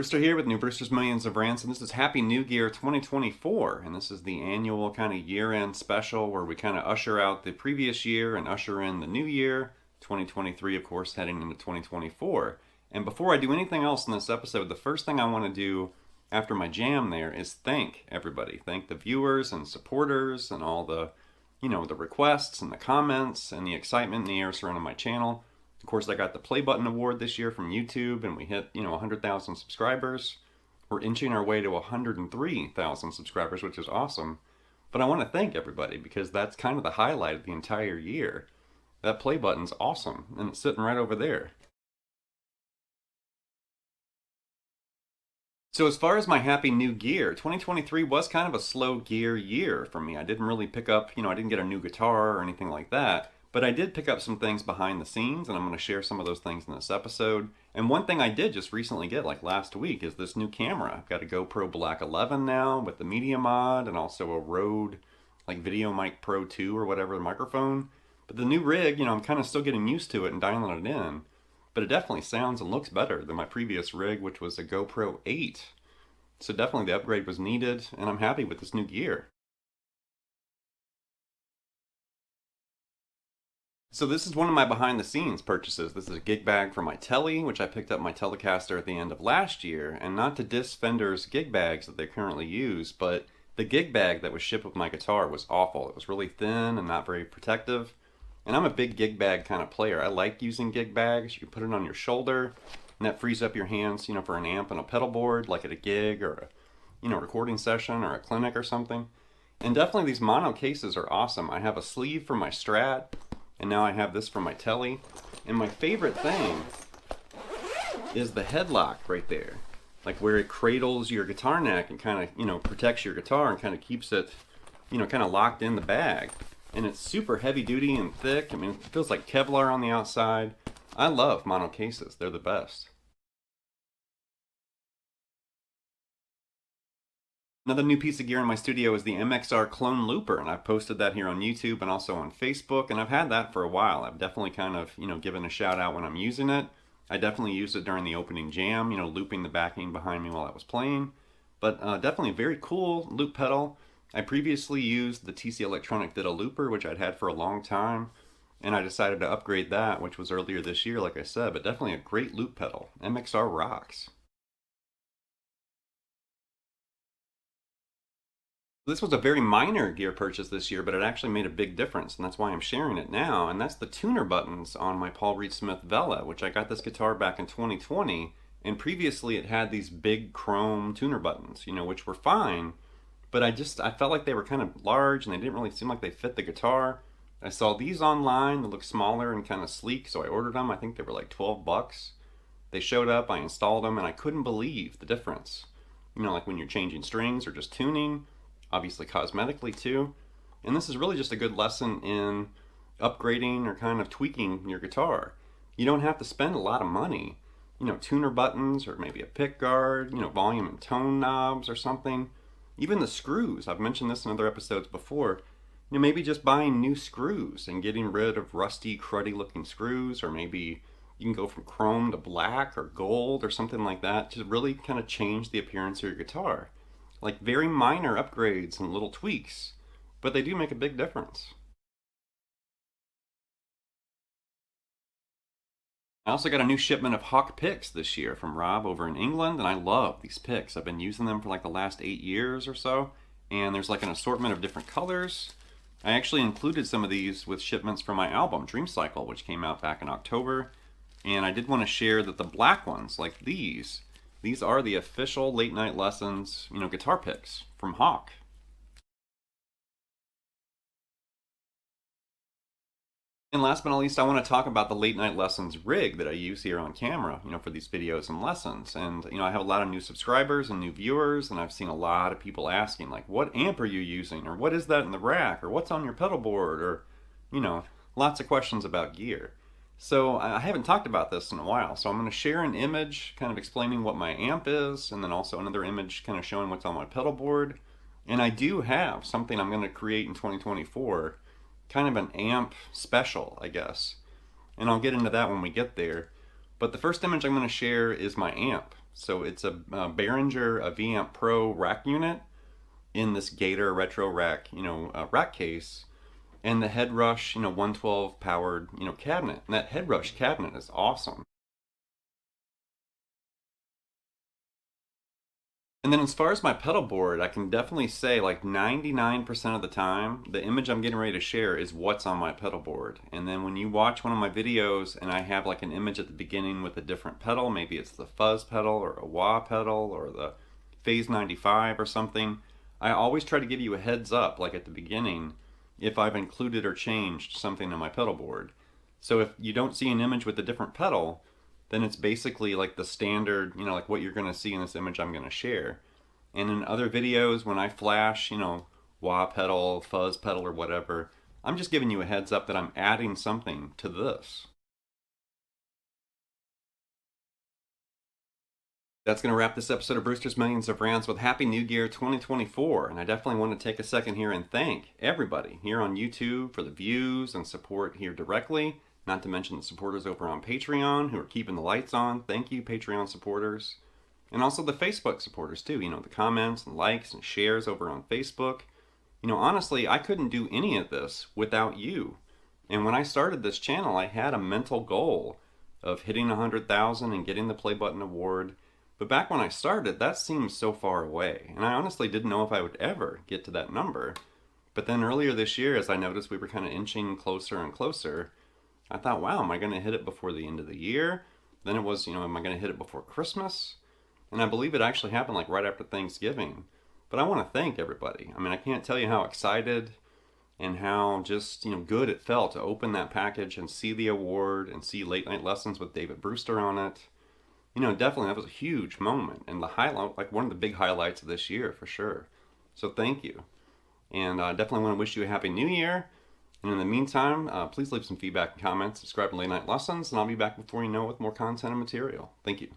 Brewster here with New Brewster's Millions of Rants, and this is Happy New Year 2024, and this is the annual kind of year-end special where we kind of usher out the previous year and usher in the new year, 2023, of course, heading into 2024. And before I do anything else in this episode, the first thing I want to do after my jam there is thank everybody. Thank the viewers and supporters and all the, the requests and the comments and the excitement in the air surrounding my channel. Of course, I got the Play Button Award this year from YouTube, and we hit, 100,000 subscribers. We're inching our way to 103,000 subscribers, which is awesome. But I want to thank everybody because that's kind of the highlight of the entire year. That play button's awesome, and it's sitting right over there. So as far as my happy new gear, 2023 was kind of a slow gear year for me. I didn't really pick up, I didn't get a new guitar or anything like that. But I did pick up some things behind the scenes, and I'm going to share some of those things in this episode. And one thing I did just recently get, like last week, is this new camera. I've got a GoPro Black 11 now with the media mod and also a Rode Video Mic Pro 2 or whatever microphone. But the new rig, I'm kind of still getting used to it and dialing it in. But it definitely sounds and looks better than my previous rig, which was a GoPro 8. So definitely the upgrade was needed, and I'm happy with this new gear. So this is one of my behind the scenes purchases. This is a gig bag for my Tele, which I picked up my Telecaster at the end of last year. And not to diss Fender's gig bags that they currently use, but the gig bag that was shipped with my guitar was awful. It was really thin and not very protective. And I'm a big gig bag kind of player. I like using gig bags. You can put it on your shoulder, and that frees up your hands, for an amp and a pedal board, like at a gig or a, recording session or a clinic or something. And definitely these mono cases are awesome. I have a sleeve for my Strat, and now I have this for my Tele. And my favorite thing is the headlock right there. Like where it cradles your guitar neck and kind of, protects your guitar and kind of keeps it, kind of locked in the bag. And it's super heavy duty and thick. I mean, it feels like Kevlar on the outside. I love mono cases. They're the best. Another new piece of gear in my studio is the MXR Clone Looper, and I've posted that here on YouTube and also on Facebook, and I've had that for a while. I've definitely kind of, given a shout out when I'm using it. I definitely used it during the opening jam, looping the backing behind me while I was playing. But definitely a very cool loop pedal. I previously used the TC Electronic Ditto Looper, which I'd had for a long time, and I decided to upgrade that, which was earlier this year, like I said, but definitely a great loop pedal. MXR rocks. This was a very minor gear purchase this year, but it actually made a big difference, and that's why I'm sharing it now, and that's the tuner buttons on my Paul Reed Smith Vela, which I got this guitar back in 2020, and previously it had these big chrome tuner buttons, which were fine, but I felt like they were kind of large, and they didn't really seem like they fit the guitar. I saw these online, they looked smaller and kind of sleek, so I ordered them. I think they were like 12 bucks. They showed up, I installed them, and I couldn't believe the difference. Like when you're changing strings or just tuning, obviously cosmetically too. And this is really just a good lesson in upgrading or kind of tweaking your guitar. You don't have to spend a lot of money. Tuner buttons or maybe a pick guard, volume and tone knobs or something. Even the screws, I've mentioned this in other episodes before. Maybe just buying new screws and getting rid of rusty, cruddy looking screws, or maybe you can go from chrome to black or gold or something like that to really kind of change the appearance of your guitar. Like very minor upgrades and little tweaks, but they do make a big difference. I also got a new shipment of Hawk picks this year from Rob over in England, and I love these picks. I've been using them for like the last 8 years or so, and there's like an assortment of different colors. I actually included some of these with shipments from my album, Dream Cycle, which came out back in October, and I did want to share that the black ones, like these are the official Late Night Lessons, guitar picks from Hawk. And last but not least, I want to talk about the Late Night Lessons rig that I use here on camera, for these videos and lessons. And, I have a lot of new subscribers and new viewers, and I've seen a lot of people asking, like, what amp are you using? Or what is that in the rack? Or what's on your pedal board? Or, lots of questions about gear. So I haven't talked about this in a while, so I'm going to share an image kind of explaining what my amp is, and then also another image kind of showing what's on my pedal board. And I do have something I'm going to create in 2024, kind of an amp special, I guess. And I'll get into that when we get there. But the first image I'm going to share is my amp. So it's a Behringer a V-Amp Pro rack unit in this Gator retro rack, rack case, and the Headrush, 112 powered, cabinet. And that Headrush cabinet is awesome. And then as far as my pedal board, I can definitely say like 99% of the time, the image I'm getting ready to share is what's on my pedal board. And then when you watch one of my videos and I have like an image at the beginning with a different pedal, maybe it's the fuzz pedal or a wah pedal or the phase 95 or something, I always try to give you a heads up like at the beginning if I've included or changed something on my pedal board. So if you don't see an image with a different pedal, then it's basically like the standard, like what you're going to see in this image I'm going to share. And in other videos, when I flash, wah pedal, fuzz pedal, or whatever, I'm just giving you a heads up that I'm adding something to this. That's going to wrap this episode of Brewster's Millions of Rounds with Happy New Year 2024. And I definitely want to take a second here and thank everybody here on YouTube for the views and support here directly. Not to mention the supporters over on Patreon who are keeping the lights on. Thank you, Patreon supporters. And also the Facebook supporters too. The comments and likes and shares over on Facebook. Honestly, I couldn't do any of this without you. And when I started this channel, I had a mental goal of hitting 100,000 and getting the Play Button Award. But back when I started, that seemed so far away. And I honestly didn't know if I would ever get to that number. But then earlier this year, as I noticed we were kind of inching closer and closer, I thought, wow, am I going to hit it before the end of the year? Then it was, am I going to hit it before Christmas? And I believe it actually happened like right after Thanksgiving. But I want to thank everybody. I mean, I can't tell you how excited and how just, good it felt to open that package and see the award and see Late Night Lessons with David Brewster on it. Definitely that was a huge moment and the highlight, like one of the big highlights of this year for sure. So thank you. And I definitely want to wish you a happy new year. And in the meantime, please leave some feedback and comments, subscribe to Late Night Lessons, and I'll be back before you know with more content and material. Thank you.